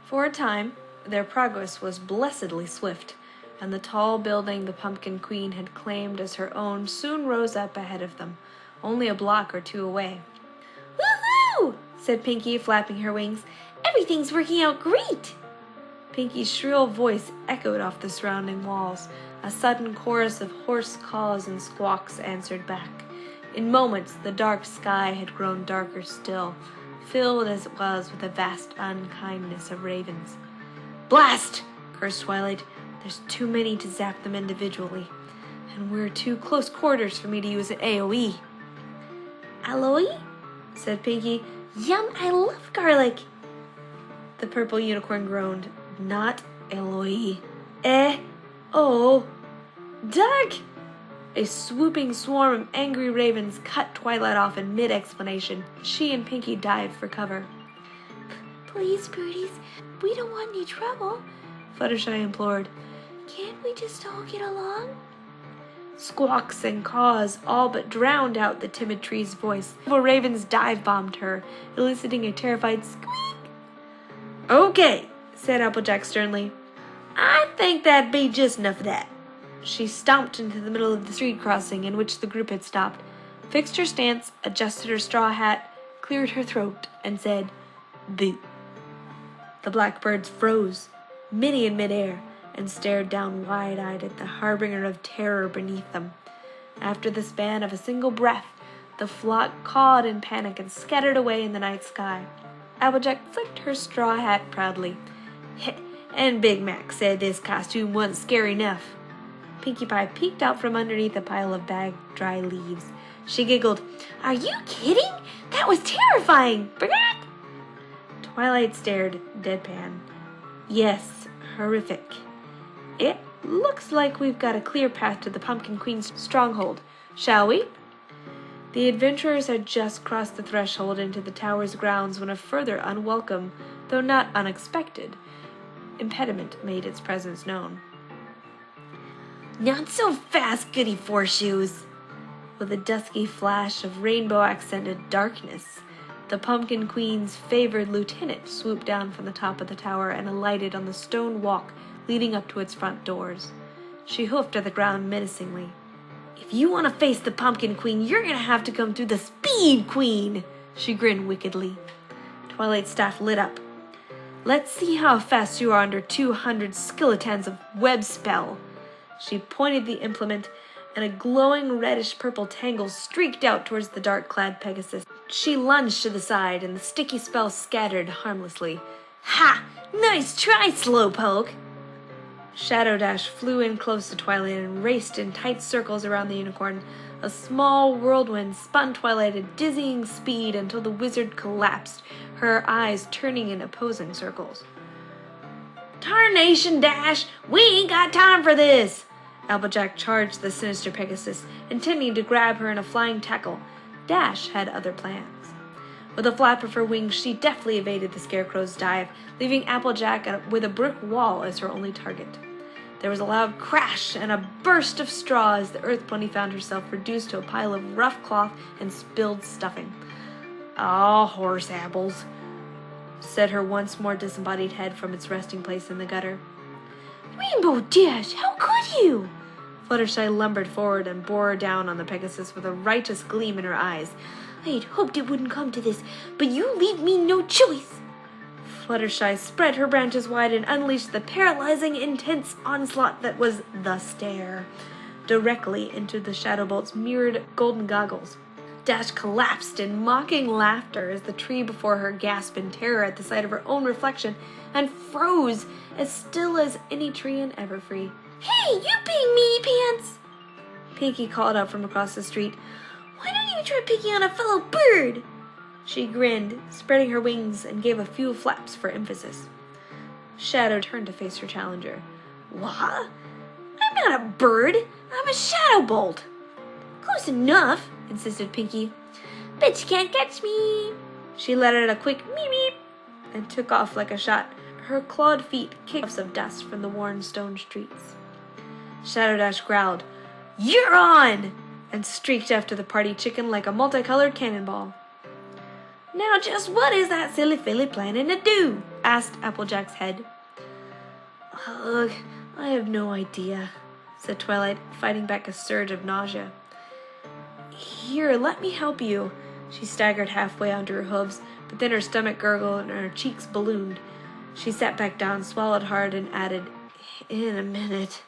For a time, their progress was blessedly swift, and the tall building the Pumpkin Queen had claimed as her own soon rose up ahead of them, only a block or two away. "Woohoo!" said Pinkie, flapping her wings. "Everything's working out great!" Pinkie's shrill voice echoed off the surrounding walls. A sudden chorus of hoarse caws and squawks answered back. In moments, the dark sky had grown darker still, filled as it was with the vast unkindness of ravens. "Blast!" cursed Twilight. "There's too many to zap them individually, and we're too close quarters for me to use an AoE." "Aloe?" said Pinkie. "Yum, I love garlic." The purple unicorn groaned. "Not Aloe. Oh, Doug!" A swooping swarm of angry ravens cut Twilight off in mid-explanation. She and Pinkie dived for cover. "Please, birdies, we don't want any trouble," Fluttershy implored. "Can't we just all get along?" Squawks and caws all but drowned out the timid tree's voice. Several ravens dive-bombed her, eliciting a terrified squeak. "Okay," said Applejack sternly. "I think that'd be just enough of that." She stomped into the middle of the street crossing in which the group had stopped, fixed her stance, adjusted her straw hat, cleared her throat, and said, "Boo." The blackbirds froze, many in midair, and stared down wide-eyed at the harbinger of terror beneath them. After the span of a single breath, the flock cawed in panic and scattered away in the night sky. Applejack flicked her straw hat proudly. "And Big Mac said this costume wasn't scary enough." Pinkie Pie peeked out from underneath a pile of bagged dry leaves. She giggled. "Are you kidding? That was terrifying! Brat!" Twilight stared, deadpan. "Yes, horrific. It looks like we've got a clear path to the Pumpkin Queen's stronghold. Shall we?" The adventurers had just crossed the threshold into the tower's grounds when a further unwelcome, though not unexpected, impediment made its presence known. "Not so fast, Goody Four-Shoes!" With a dusky flash of rainbow-accented darkness, the Pumpkin Queen's favored lieutenant swooped down from the top of the tower and alighted on the stone walk leading up to its front doors. She hoofed at the ground menacingly. "If you want to face the Pumpkin Queen, you're going to have to come through the Speed Queen!" She grinned wickedly. Twilight's staff lit up. "Let's see how fast you are under 200 skilletons of web spell." She pointed the implement, and a glowing reddish-purple tangle streaked out towards the dark-clad Pegasus. She lunged to the side, and the sticky spell scattered harmlessly. "Ha! Nice try, Slowpoke!" Shadow Dash flew in close to Twilight and raced in tight circles around the unicorn. A small whirlwind spun Twilight at dizzying speed until the wizard collapsed, her eyes turning in opposing circles. "Tarnation, Dash! We ain't got time for this!" Applejack charged the sinister Pegasus, intending to grab her in a flying tackle. Dash had other plans. With a flap of her wings, she deftly evaded the Scarecrow's dive, leaving Applejack with a brick wall as her only target. There was a loud crash and a burst of straw as the Earth Pony found herself reduced to a pile of rough cloth and spilled stuffing. "Ah, horse apples," said her once more disembodied head from its resting place in the gutter. "Rainbow Dash, how could you?" Fluttershy lumbered forward and bore down on the Pegasus with a righteous gleam in her eyes. "I'd hoped it wouldn't come to this, but you leave me no choice." Fluttershy spread her branches wide and unleashed the paralyzing, intense onslaught that was the stare, directly into the Shadowbolt's mirrored golden goggles. Dash collapsed in mocking laughter as the tree before her gasped in terror at the sight of her own reflection and froze as still as any tree in Everfree. "Hey, you big meaty pants!" Pinkie called out from across the street. "Why don't you try picking on a fellow bird?" She grinned, spreading her wings, and gave a few flaps for emphasis. Shadow turned to face her challenger. "What? I'm not a bird. I'm a Shadowbolt." "Close enough," insisted Pinkie. "Bet you can't catch me." She let out a quick meep meep and took off like a shot, her clawed feet kicked puffs of dust from the worn stone streets. Shadow Dash growled, "You're on!" and streaked after the party chicken like a multicolored cannonball. "Now just what is that silly filly planning to do?" asked Applejack's head. Ugh, I have no idea, said Twilight, fighting back a surge of nausea. Here, let me help you. She staggered halfway onto her hooves, but then her stomach gurgled and her cheeks ballooned. She sat back down, swallowed hard, and added, in a minute.